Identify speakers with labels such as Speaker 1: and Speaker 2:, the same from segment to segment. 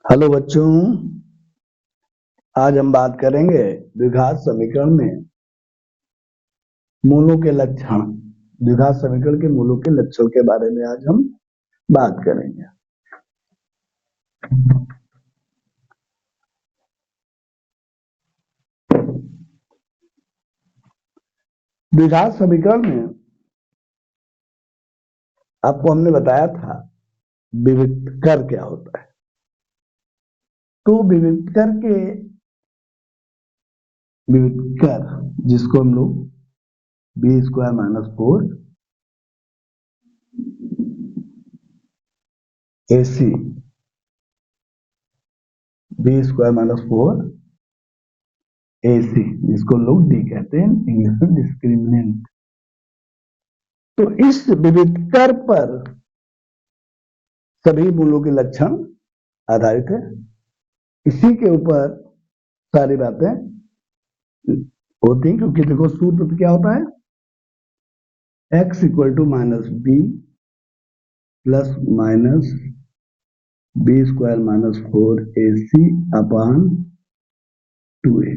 Speaker 1: Hello बच्चों, आज हम बात करेंगे द्विघात समीकरण में मूलों के लक्षण। द्विघात समीकरण के मूलों के लक्षण के बारे में आज हम बात करेंगे। द्विघात समीकरण में आपको हमने बताया था विविक्तर क्या होता है। तो विविक्तर जिसको हम लोग B square minus 4 AC B square minus 4 AC जिसको लोग डी कहते हैं इंग्लिश में डिस्क्रिमिनेंट। तो इस विविक्तर पर सभी मूलों के लक्षण आधारित है। इसी के ऊपर सारी बातें होती हैं, क्योंकि देखो सूत्र तो क्या होता है, x equal to minus B plus minus B square minus 4AC upon 2a।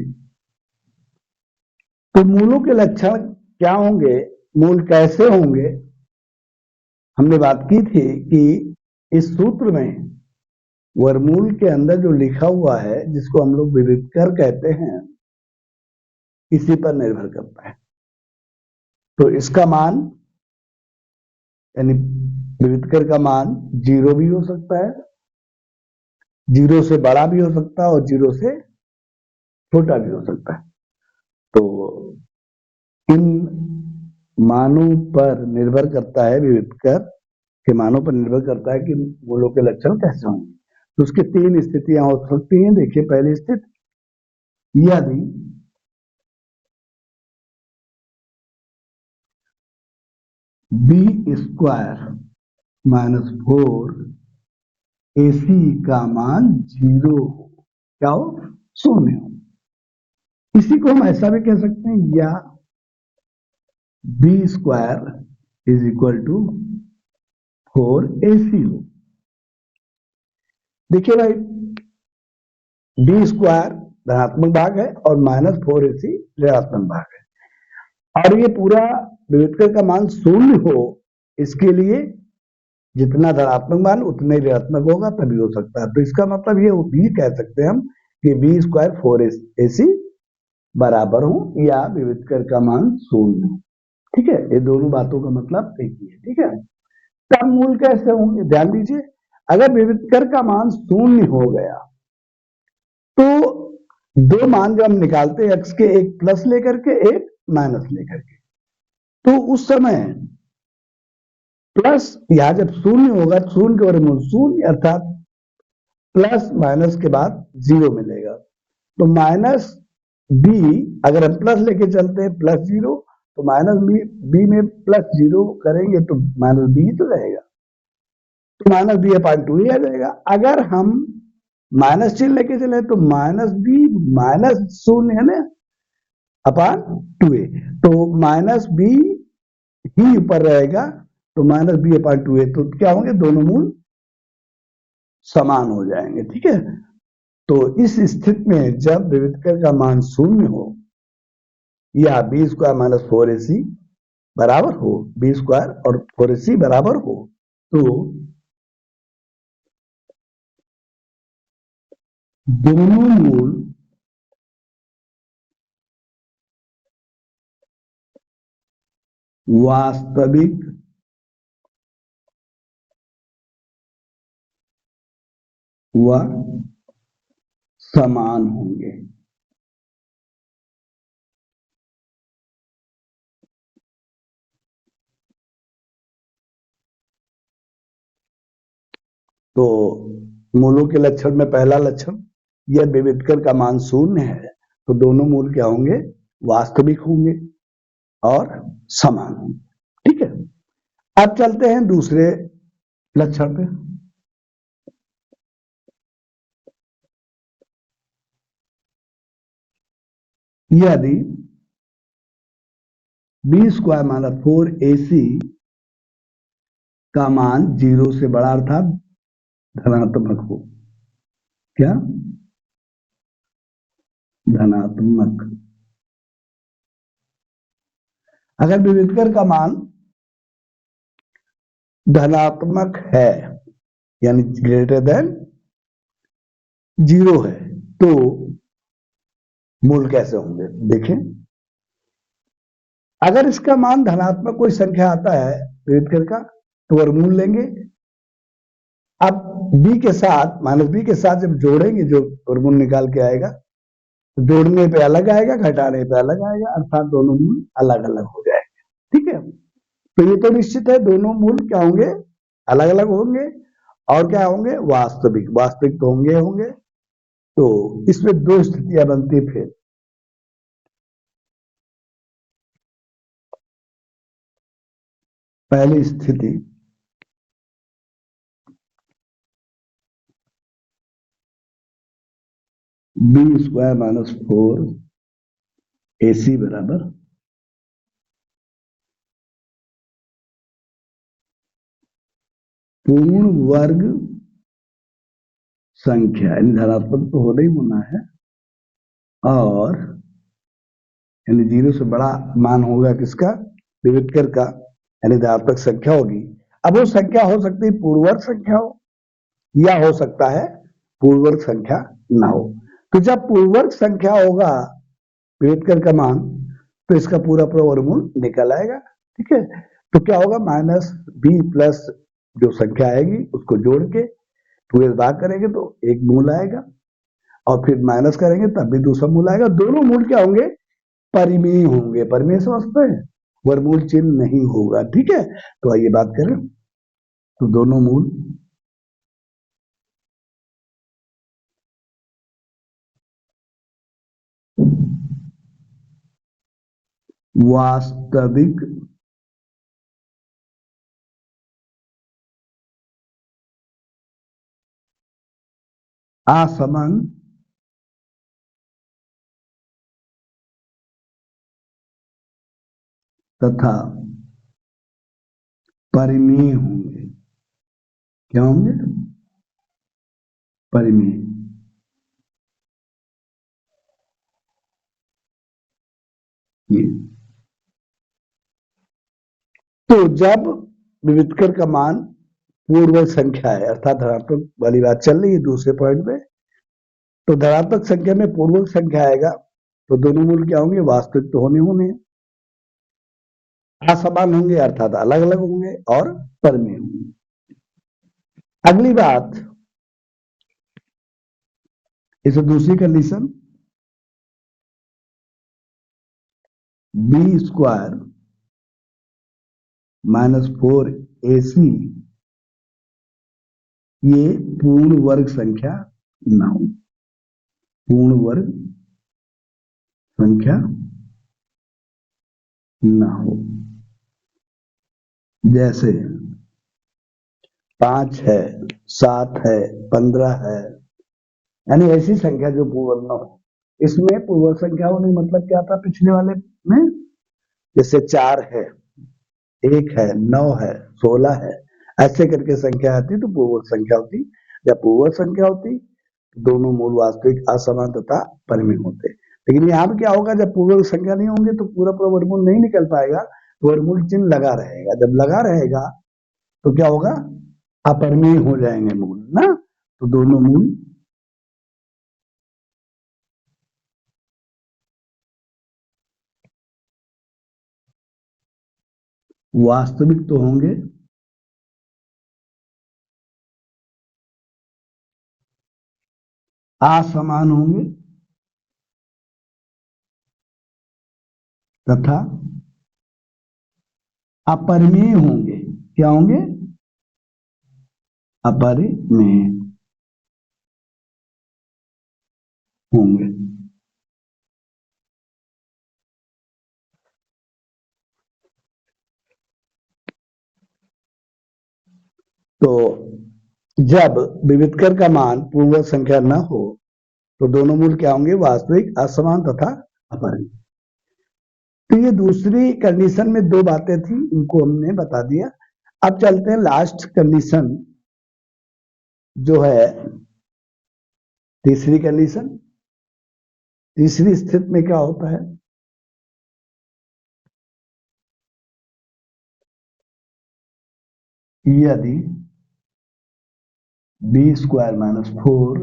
Speaker 1: तो मूलों के लक्षण क्या होंगे, मूल कैसे होंगे, हमने बात की थी कि इस सूत्र में वर्गमूल के अंदर जो लिखा हुआ है जिसको हम लोग विविक्तर कहते हैं, इसी पर निर्भर करता है। तो इसका मान यानी विविक्तर का मान 0 भी हो सकता है, 0 से बड़ा भी हो सकता है और 0 से छोटा भी हो सकता है। तो इन मानों पर निर्भर करता है, विविक्तर के मानों पर निर्भर करता है कि मूलों के लक्षण कैसे होंगे। तो उसकी 3 स्थितियां हो सकती हैं। देखिए, पहली स्थिति, यदि बी स्क्वायर माइनस 4AC का मान 0 हो, क्या हो, 0 हो। इसी को हम ऐसा भी कह सकते हैं, या B square is equal to 4AC हो। देखिए भाई, बी स्क्वायर धनात्मक भाग है और माइनस 4AC ऋणात्मक भाग है, और ये पूरा विविक्तर का मान 0 हो, इसके लिए जितना धनात्मक मान उतना ही ऋणात्मक होगा, तभी हो सकता है। तो इसका मतलब ये भी कह सकते हैं हम कि बी स्क्वायर 4AC बराबर हो या विविक्तर का मान 0 हो। ठीक है, ये दोनों बातों का मतलब एक ही है। ठीक है, तब मूल कैसे होंगे, ध्यान दीजिए। अगर विविक्तर का मान 0 हो गया तो दो मान जो हम निकालते हैं x के, एक प्लस लेकर के एक माइनस लेकर के, तो उस समय प्लस यहां जब 0 होगा, 0 के वर्गमूल 0, अर्थात प्लस माइनस के बाद 0 मिलेगा। तो माइनस बी, अगर हम प्लस लेके चलते हैं प्लस 0, तो माइनस बी में प्लस 0 करेंगे तो माइनस बी तो रहेगा, तो माइनस बी अपॉन 2 ही आ जाएगा। अगर हम माइनस चिन्ह लेके चले तो माइनस बी माइनस 0 है ना अपॉन 2a, तो माइनस बी ही ऊपर रहेगा, तो माइनस बी अपॉन 2a, तो क्या होंगे, दोनों मूल समान हो जाएंगे। ठीक है, तो इस स्थिति में जब विविक्तर का मान 0 हो या बी स्क्वायर माइनस 4AC बराबर हो, बी स्क्वायर और 4AC बराबर हो, तो दोनों मूल वास्तविक व समान होंगे। तो मूलों के लक्षण में पहला लक्षण, यह विविक्तर का मान 0 है, तो दोनों मूल क्या होंगे, वास्तविक होंगे और समान होंगे। ठीक है, अब चलते हैं दूसरे लक्षण पे। यदि बी स्क्वायर माइनस 4AC का मान 0 से बड़ा अर्थात धनात्मक हो, क्या? धनात्मक। अगर विविधकर का मान धनात्मक है यानी ग्रेटर देन 0 है तो मूल कैसे होंगे? देखें, अगर इसका मान धनात्मक कोई संख्या आता है विविधकर का तो वर्गमूल लेंगे। अब b के साथ माइनस b के साथ जब जोड़ेंगे जो वर्गमूल निकाल के आएगा तो जोड़ने पे अलग आएगा, घटाने पे अलग आएगा, अर्थात दोनों मूल अलग अलग हो जाएंगे। ठीक है, तो ये तो निश्चित है दोनों मूल क्या होंगे? अलग अलग होंगे। और क्या होंगे? वास्तविक। वास्तविक तो होंगे होंगे। तो इसमें दो स्थितियां बनती फिर। पहली स्थिति b² माइनस 4ac बराबर पूर्ण वर्ग संख्या, यानी धनात्मक तो होना ही होना है, और यानी 0 से बड़ा मान होगा किसका? विविधकर का, यानी धनात्मक संख्या होगी। अब वो संख्या हो सकती है पूर्ववर्ग संख्या हो या हो सकता है पूर्ववर्ग संख्या ना हो। तो जब पूर्ववर्ग संख्या होगा विविधकर का मान तो इसका पूरा पूरा वर्गमूल निकल आएगा। ठीक है, तो क्या होगा? माइनस b प्लस जो संख्या आएगी उसको जोड़ के पूरे भाग करेंगे तो एक मूल आएगा, और फिर माइनस करेंगे तब भी दूसरा मूल आएगा। दोनों मूल क्या होंगे? परिमेय होंगे। परिमेय समझते हैं? वर्गमूल चिन्ह नहीं होगा। ठीक है, तो आइए बात करें। तो दोनों मूल वास्तविक असमान तथा परिमेय होंगे। क्या होंगे? परिमेय। ये तो जब विविधकर का मान पूर्ववर्ग संख्या है, अर्थात धनात्मक वाली बात चल रही है दूसरे पॉइंट पे, तो धनात्मक संख्या में पूर्ववर्ग संख्या आएगा तो दोनों मूल क्या होंगे? वास्तविक तो होने होंगे, असमान होंगे अर्थात अलग अलग होंगे, और परिमेय होंगे। अगली बात, इसे दूसरी कंडीशन, b² माइनस 4ac ये पूर्ण वर्ग संख्या ना हो। पूर्ण वर्ग संख्या ना हो, जैसे 5 है, 7 है, 15 है, यानी ऐसी संख्या जो पूर्ण न हो। इसमें पूर्व संख्या होने मतलब क्या था पिछले वाले में? जैसे 4 है, 1 है, 9 है, 16 है, ऐसे करके संख्या आती तो पूर्व संख्या होती। जब पूर्व संख्या होती तो दोनों मूल वास्तविक, असमान तथा परिमेय होते। लेकिन यहाँ पे क्या होगा? जब पूर्व संख्या नहीं होंगे तो पूरा पूरा वर्गमूल नहीं निकल पाएगा, तो वर्गमूल चिन्ह लगा रहेगा। जब लगा रहेगा तो क्या होगा? अपरिमेय हो जाएंगे मूल ना, तो दोनों मूल वास्तविक तो होंगे असमान होंगे तथा अपरिमेय होंगे। क्या होंगे? अपरिमेय होंगे। तो जब विविधकर का मान पूर्ववर्ग संख्या न हो तो दोनों मूल क्या होंगे? वास्तविक, असमान तथा अपरिमेय। तो ये दूसरी कंडीशन में दो बातें थी, उनको हमने बता दिया। अब चलते हैं लास्ट कंडीशन जो है तीसरी कंडीशन, तीसरी स्थिति में क्या होता है, यदि b² - 4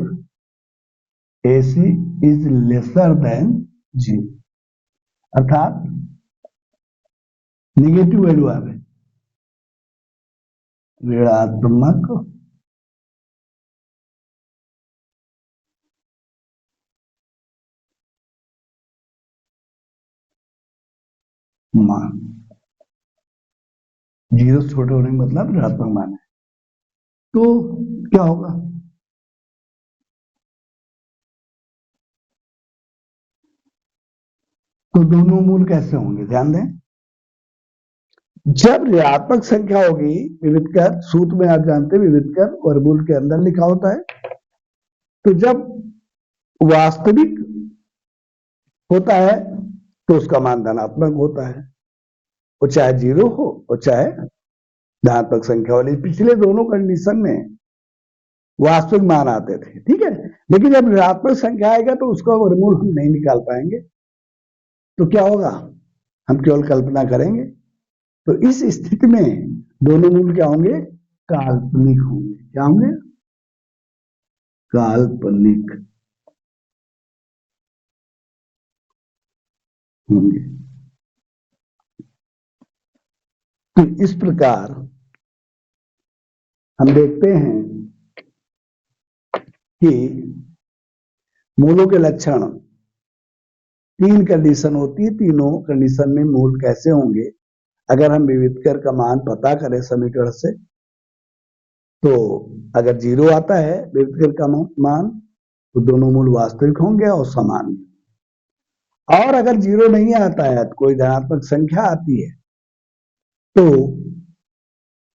Speaker 1: AC is lesser than 0, अर्थात निगेटिव वैल्यू आ गई, ऋणात्मक मान, 0 से छोटे होने का मतलब ऋणात्मक मान है, तो क्या होगा, तो दोनों मूल कैसे होंगे, ध्यान दें, जब ऋणात्मक संख्या होगी विविधकर, सूत्र में आप जानते हैं विविधकर वर्गमूल के अंदर लिखा होता है, तो जब वास्तविक होता है तो उसका मान धनात्मक होता है, वो चाहे 0 हो और चाहे धनात्मक संख्या वाली। पिछले दोनों कंडीशन में वास्तविक मान आते थे, ठीक है, लेकिन जब ऋणात्मक संख्या आएगा तो उसका वर्गमूल हम नहीं निकाल पाएंगे, तो क्या होगा, हम केवल कल्पना करेंगे, तो इस स्थिति में दोनों मूल क्या होंगे, काल्पनिक होंगे, क्या होंगे, काल्पनिक होंगे। तो इस प्रकार हम देखते हैं कि मूलों के लक्षण, तीन कंडीशन होती है, तीनों कंडीशन में मूल कैसे होंगे, अगर हम विविधकर का मान पता करें समीकरण से, तो अगर 0 आता है विविधकर का मान तो दोनों मूल वास्तविक होंगे और समान, और अगर 0 नहीं आता है तो कोई धनात्मक संख्या आती है, तो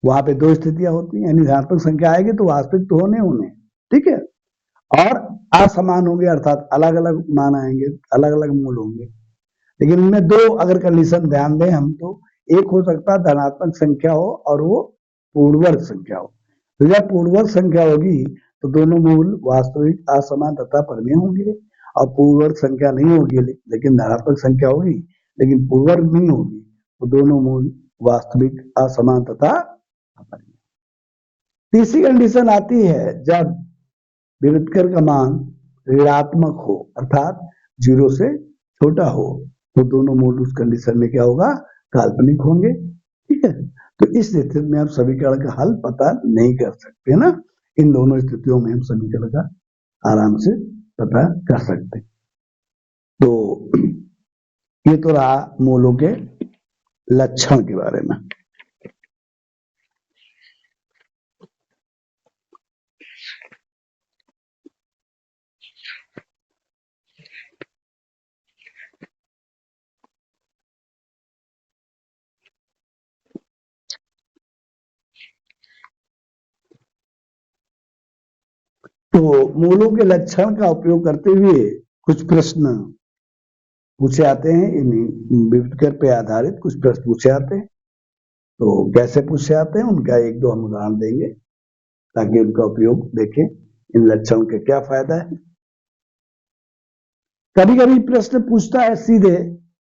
Speaker 1: वहां पे दो स्थितियां होती हैं, यानी धनात्मक संख्या आएगी तो वास्तविक तो होने, ठीक है, और असमान होंगे, अर्थात अलग अलग मान आएंगे, अलग अलग मूल होंगे, लेकिन इनमें दो अगर कंडीशन ध्यान दें हम, तो एक हो सकता है धनात्मक संख्या हो और वो पूर्णवर्ग संख्या हो, तो जब पूर्णवर्ग संख्या होगी तो दोनों मूल वास्तविक, असमान तथा परिमेय होंगे, और पूर्णवर्ग संख्या नहीं होगी लेकिन धनात्मक संख्या होगी लेकिन पूर्णवर्ग नहीं होगी, तो दोनों मूल वास्तविक, असमान तथा अपरिमेय। तीसरी कंडीशन आती है जब विविधकर का मान ऋणात्मक हो, अर्थात 0 से छोटा हो, तो दोनों मूल उस कंडीशन में क्या होगा, काल्पनिक होंगे, ठीक है, तो इस स्थिति में आप समीकरण का हल पता नहीं कर सकते ना, इन दोनों स्थितियों में हम समीकरण का आराम से पता कर सकते हैं। तो ये तो रहा मूलों के लक्षण के बारे में। तो मूलों के लक्षण का उपयोग करते हुए कुछ प्रश्न पूछे आते हैं, इन विविधकर पे आधारित कुछ प्रश्न पूछे आते हैं, तो कैसे पूछे आते हैं उनका एक दो हम उदाहरण देंगे ताकि उनका उपयोग देखें, इन लक्षण का क्या फायदा है। कभी कभी प्रश्न पूछता है सीधे,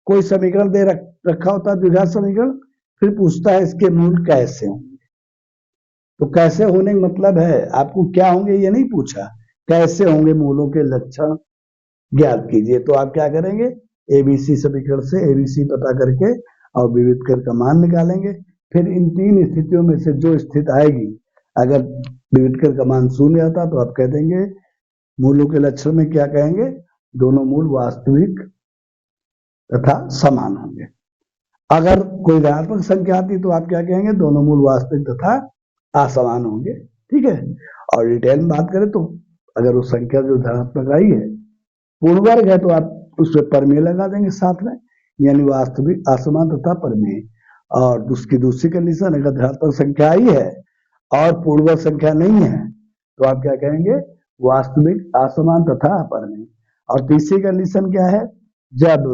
Speaker 1: कोई समीकरण दे रखा होता है द्विघात समीकरण, फिर पूछता है इसके मूल कैसे होंगे, तो कैसे होने का मतलब है आपको क्या होंगे ये नहीं पूछा, कैसे होंगे मूलों के लक्षण ज्ञात कीजिए, तो आप क्या करेंगे, एबीसी समीकरण से एबीसी पता करके और विविधकर का मान निकालेंगे, फिर इन तीन स्थितियों में से जो स्थिति आएगी, अगर विविधकर का मान 0 आता तो आप कह देंगे मूलों के लक्षण में क्या कहेंगे, दोनों मूल वास्तविक तथा समान होंगे। अगर कोई धनात्मक संख्या आती तो आप क्या कहेंगे, दोनों मूल वास्तविक तथा असमान होंगे, ठीक है, और डिटेल में बात करें तो अगर वो संख्या जो धनात्मक आई है पूर्णवर्ग है तो आप उसमें परिमेय लगा देंगे साथ में, यानी वास्तविक, असमान तथा परिमेय, और उसकी दूसरी कंडीशन अगर धनात्मक संख्या आई है और पूर्णवर्ग संख्या नहीं है तो आप क्या कहेंगे, वास्तविक, असमान तथा अपरिमेय, और तीसरी कंडीशन क्या है, जब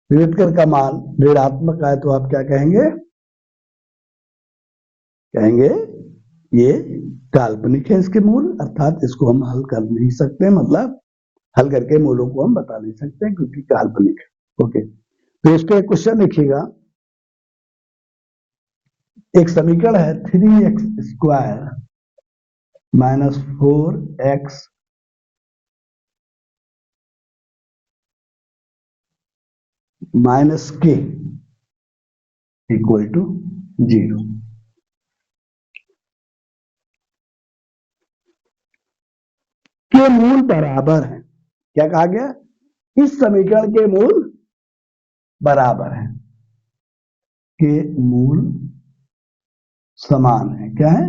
Speaker 1: विविधकर का मान ऋणात्मक आए तो आप क्या कहेंगे, कहेंगे ये काल्पनिक है इसके मूल, अर्थात इसको हम हल कर नहीं सकते, मतलब हल करके मूलों को हम बता नहीं सकते क्योंकि काल्पनिक है। ओके, तो इस पे क्वेश्चन लिखिएगा। एक समीकरण है 3x² minus 4x minus k equal to 0। के मूल बराबर है, क्या कहा गया? इस समीकरण के मूल बराबर है, के मूल समान है। क्या है?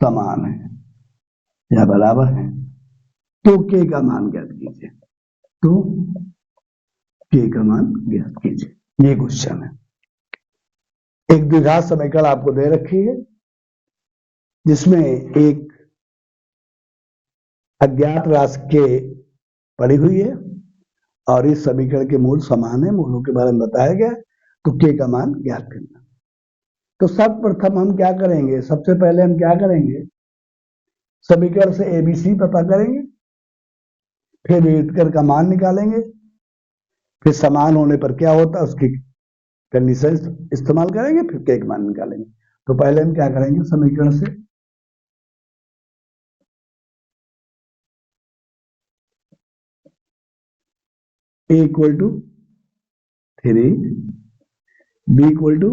Speaker 1: समान है या बराबर है। तो के का मान ज्ञात कीजिए। तो के का मान ज्ञात कीजिए, ये क्वेश्चन है। एक द्विघात समीकरण आपको दे रखी है जिसमें एक अज्ञात राशि के पड़ी हुई है और इस समीकरण के मूल समान है, मूलों के बारे में बताया गया। तो के का मान ज्ञात करना। तो सर्वप्रथम हम क्या करेंगे? सबसे पहले हम क्या करेंगे? समीकरण से एबीसी पता करेंगे, फिर विभेदकर का मान निकालेंगे, फिर समान होने पर क्या होता है उसकी कंडीशन इस्तेमाल करेंगे, फिर के का मान निकालेंगे। तो पहले हम क्या करेंगे? समीकरण से A equal to 3, B equal to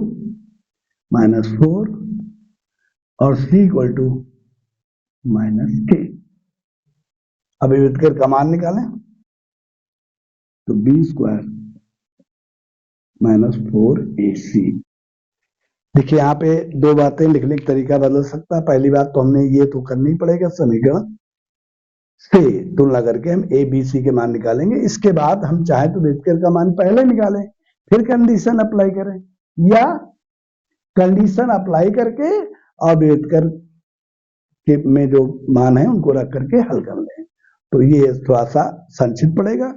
Speaker 1: -4 और सी इक्वल टू -k। अब विभेदकर का मान निकालें तो b² -4ac। देखिए यहाँ पे दो बातें लिखने का तरीका बदल सकता है। पहली बात तो हमने ये तो करनी ही पड़ेगा, समीकरण से तुलना करके हम ए बी सी के मान निकालेंगे। इसके बाद हम चाहे तो विभेदकर का मान पहले निकालें, फिर कंडीशन अप्लाई करें, या कंडीशन अप्लाई करके और विभेदकर के में जो मान है उनको रख करके हल कर लें। तो ये थोड़ा सा संक्षिप्त पड़ेगा,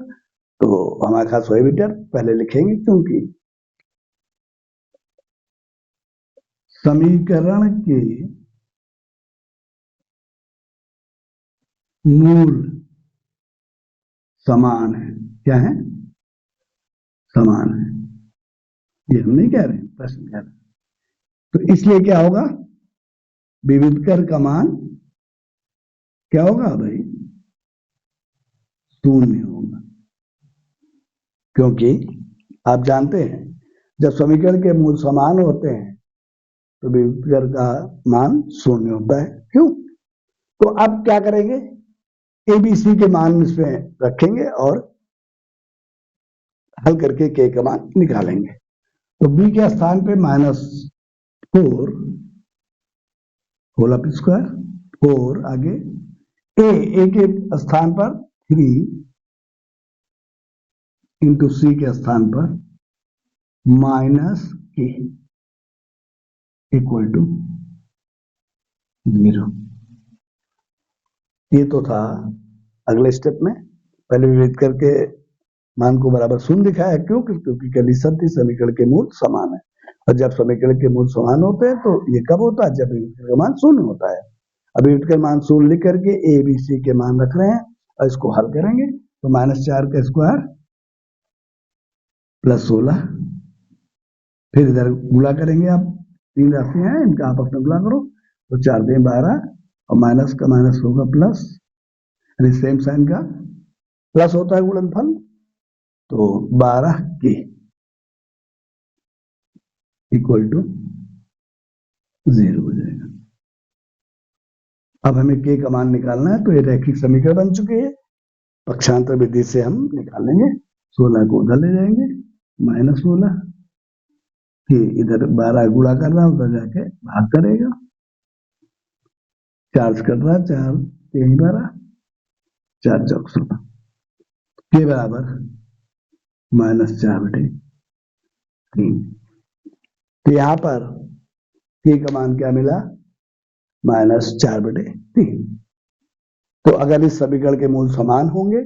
Speaker 1: तो हमारे खास वही बेटर पहले लिखेंगे, क्योंकि समीकरण के मूल समान है। क्या है? समान है। ये हम नहीं कह रहे, प्रश्न कह रहे। तो इसलिए क्या होगा? विभेदकर का मान क्या होगा भाई? 0 होगा, क्योंकि आप जानते हैं जब समीकरण के मूल समान होते हैं तो विभेदकर का मान 0 होता है। क्यों? तो अब क्या करेंगे? एबीसी के मान इसमें रखेंगे और हल करके के का मान निकालेंगे। तो बी के स्थान पे -4 होल अप स्क्वायर, 4 आगे, ए के स्थान पर 3 इंटू सी के स्थान पर -k इक्वल टू 0। ये तो था अगले स्टेप में। पहले विभेद करके मान को बराबर 0 दिखाया। क्यों? क्योंकि कंडीशन थी समीकरण के मूल समान है, और जब समीकरण के मूल समान होते हैं तो ये कब होता है? जब विभेदकर का मान 0 होता है। अब विभेदकर मान 0 लिख करके ए बी सी के मान रख रहे हैं और इसको हल करेंगे तो -4 का स्क्वायर +16, फिर इधर गुणा करेंगे। आप 3 राशियां हैं, इनका आपस में गुणा करो तो 4 × 12 और माइनस का माइनस होगा प्लस, सेम साइन का प्लस होता है गुणनफल, तो 12k इक्वल टू 0 हो जाएगा। अब हमें k का मान निकालना है, तो ये रैखिक समीकरण बन चुकी है। पक्षांतर विधि से हम निकालेंगे। 16 को उधर ले जाएंगे, -16, कि इधर 12 गुणा कर रहा है, उधर जाके भाग करेगा, 4 कर रहा है, 4 3 12, 4 चौक 16, के बराबर -4/3। तो यहां पर के का मान क्या मिला? -4/3। तो अगर इस समीकरण के मूल समान होंगे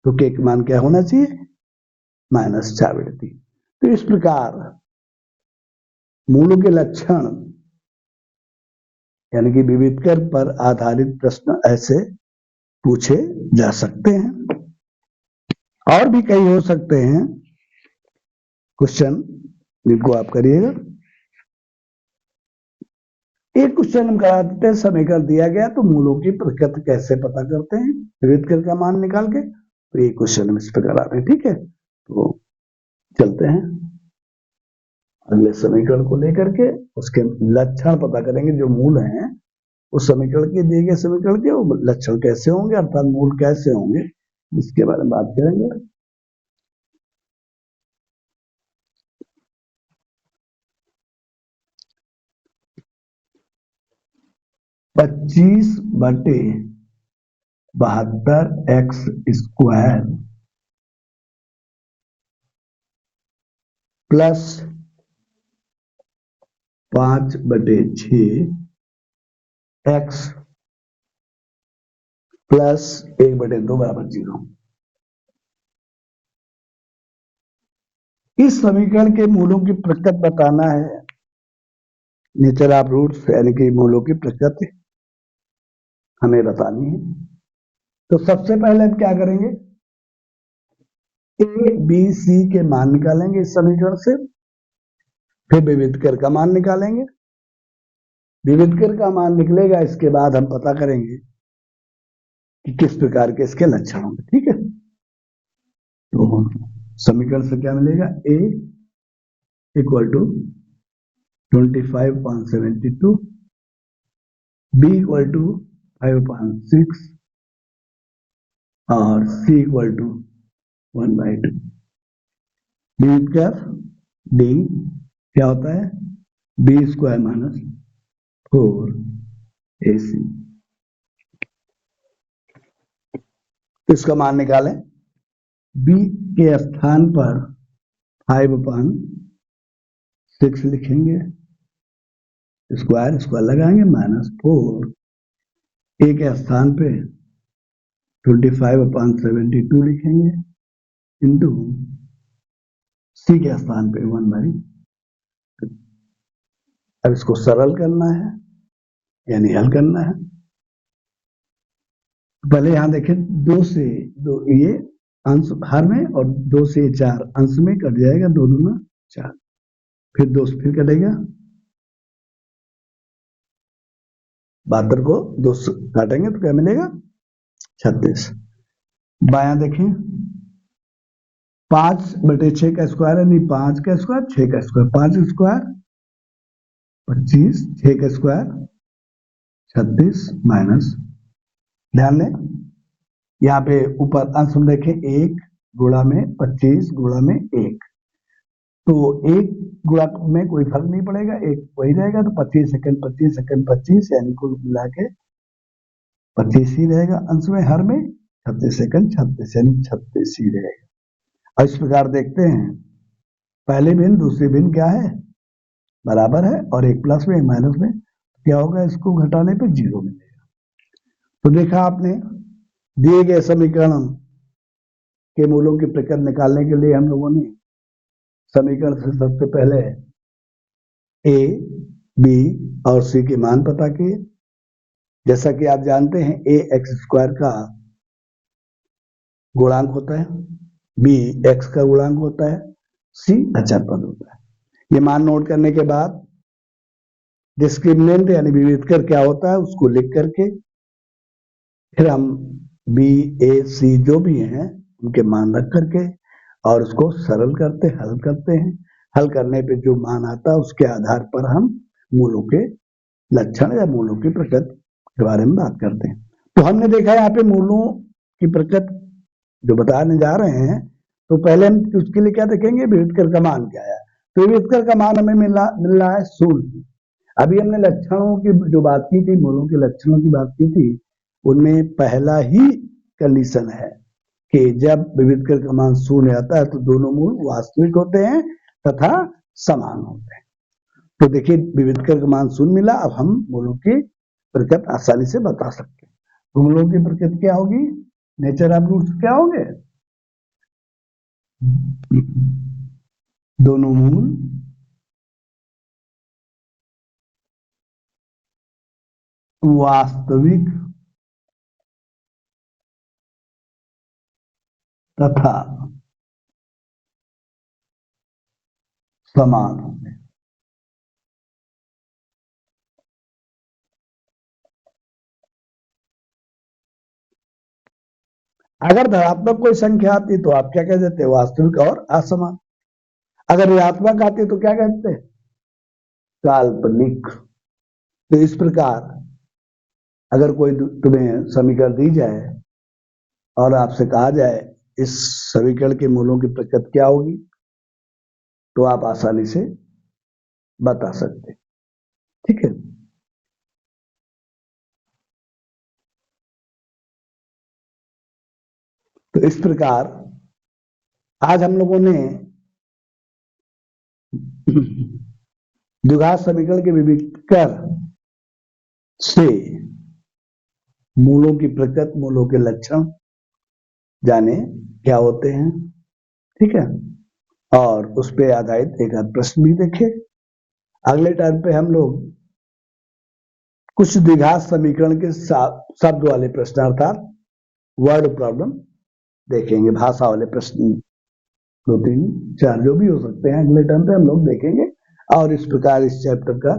Speaker 1: तो के का मान क्या होना चाहिए? -4/3। तो इस प्रकार मूलों के लक्षण यानी कि विविधकर पर आधारित प्रश्न ऐसे पूछे जा सकते हैं। और भी कई हो सकते हैं क्वेश्चन जिनको आप करिएगा। एक क्वेश्चन हम करा देते हैं, समीकरण दिया गया तो मूलों की प्रकृति कैसे पता करते हैं विविधकर का मान निकाल के। तो ये क्वेश्चन हम इस पर करा रहे हैं, ठीक है। तो चलते हैं अगले समीकरण को लेकर के, उसके लक्षण पता करेंगे जो मूल हैं उस समीकरण के, दिए गए समीकरण के वो लक्षण कैसे होंगे, अर्थात मूल कैसे होंगे, इसके बारे में बात करेंगे। पच्चीस बटे 72 x square plus 5/6 x plus 1/2 बराबर 0। इस समीकरण के मूलों की प्रकृति बताना है, नेचर ऑफ रूट्स यानी कि मूलों की प्रकृति हमें बतानी है। तो सबसे पहले हम क्या करेंगे, ए बी सी के मान निकालेंगे इस समीकरण से, फिर विविधकर का मान निकालेंगे। विविधकर का मान निकलेगा, इसके बाद हम पता करेंगे कि किस प्रकार के इसके लक्षण होंगे, ठीक है। तो समीकरण से क्या मिलेगा, A equal to 25/72, B equal to 5/6 और सी इक्वल टू 1/2। विविधकर डी क्या होता है, बी स्क्वायर माइनस 4ac। इसका मान निकालें, बी के स्थान पर 5/6 लिखेंगे, स्क्वायर स्क्वायर लगाएंगे, -4, ए के स्थान पे 25/72 लिखेंगे, इंटू सी के स्थान पे 1/2। अब इसको सरल करना है यानी हल करना है। पहले यहां देखें, 2 से 2 ये अंश हर में और 2 से 4 अंश में कट जाएगा, 2 दूना 4, फिर 2 से फिर कटेगा, 72 को 2 से काटेंगे तो क्या मिलेगा 36। बायां देखें, 5/6 का स्क्वायर है, नहीं 5 का स्क्वायर 6 का स्क्वायर, 5 स्क्वायर 25, 6 का स्क्वायर 36 माइनस, ध्यान दें यहाँ पे ऊपर अंश में देखें 1 गुणा में 25 गुणा में 1, तो 1 गुणा में कोई फर्क नहीं पड़ेगा, 1 वही रहेगा, तो 25 सेकंड 25 सेकंड 25 यानी कुल मिला के 25 ही रहेगा, अंश में हर में 36 सेकंड 36 यानी 36 ही रहेगा। और इस प्रकार देखते हैं, पहले भिन्न दूसरी भिन्न क्या है, बराबर है, और एक प्लस में एक माइनस में क्या होगा, इसको घटाने पे 0 मिलेगा। तो देखा आपने, दिए गए समीकरण के मूलों की प्रकृति निकालने के लिए हम लोगों ने समीकरण से सबसे पहले ए बी और सी के मान पता किए। जैसा कि आप जानते हैं, ए एक्स स्क्वायर का गुणांक होता है, बी एक्स का गुणांक होता है, सी अचर पद होता है। ये मान नोट करने के बाद डिस्क्रिमिनेंट यानी विविधकर क्या होता है उसको लिख करके फिर हम बी ए सी जो भी हैं उनके मान रख करके और उसको सरल करते हल करते हैं। हल करने पे जो मान आता है उसके आधार पर हम मूलों के लक्षण या मूलों की प्रकृति के बारे में बात करते हैं। तो हमने देखा यहाँ पे मूलों की प्रकृति जो बताने जा रहे हैं, तो पहले हम उसके लिए क्या देखेंगे, विविधकर का मान क्या है। तो विविधकर का मान हमें मिल रहा है 0। अभी हमने लक्षणों की जो बात की थी, मूलों के लक्षणों की बात की थी, उनमें पहला ही कंडीशन है कि जब विविधकर का मान 0 आता है तो दोनों मूल वास्तविक होते हैं तथा समान होते हैं। तो देखिए विविधकर का मान 0 मिला, अब हम मूलों की प्रकृति आसानी से बता सकते हैं। तो मूलों की प्रकृति क्या होगी, नेचर ऑफ रूट्स क्या होंगे, दोनों मूल वास्तविक तथा समान होंगे। अगर धनात्मक कोई संख्या आती तो आप क्या कह देते, वास्तविक और असमान। अगर ऋणात्मक आती तो क्या कहते, काल्पनिक। तो इस प्रकार अगर कोई तुम्हें समीकरण दी जाए और आपसे कहा जाए इस समीकरण के मूलों की प्रकृति क्या होगी, तो आप आसानी से बता सकते। ठीक है। तो इस प्रकार आज हम लोगों ने द्विघात समीकरण के विविधीकर से मूलों की प्रकृति, मूलों के लक्षण जाने क्या होते हैं। ठीक है। और उस पर आधारित एक प्रश्न भी देखे। अगले टर्म पे हम लोग कुछ द्विघात समीकरण के शब्द वाले प्रश्न अर्थात वर्ड प्रॉब्लम देखेंगे। भाषा वाले प्रश्न 2 3 4 जो भी हो सकते हैं अगले टर्म पे हम लोग देखेंगे और इस प्रकार इस चैप्टर का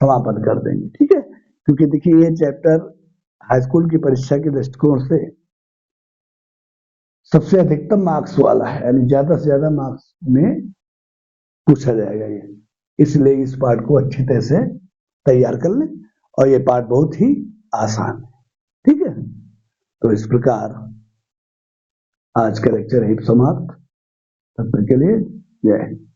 Speaker 1: समापन कर देंगे। ठीक है। क्योंकि देखिए ये चैप्टर हाई स्कूल की परीक्षा के दृष्टिकोण से सबसे अधिकतम मार्क्स वाला है, यानी ज्यादा से ज्यादा मार्क्स में पूछा जाएगा ये, इसलिए इस पार्ट को अच्छी तरह से तैयार कर लें। और ये पार्ट बहुत ही आसान है। ठीक है। तो इस प्रकार आज का लेक्चर यही समाप्त। तब तक के लिए जय हिंद।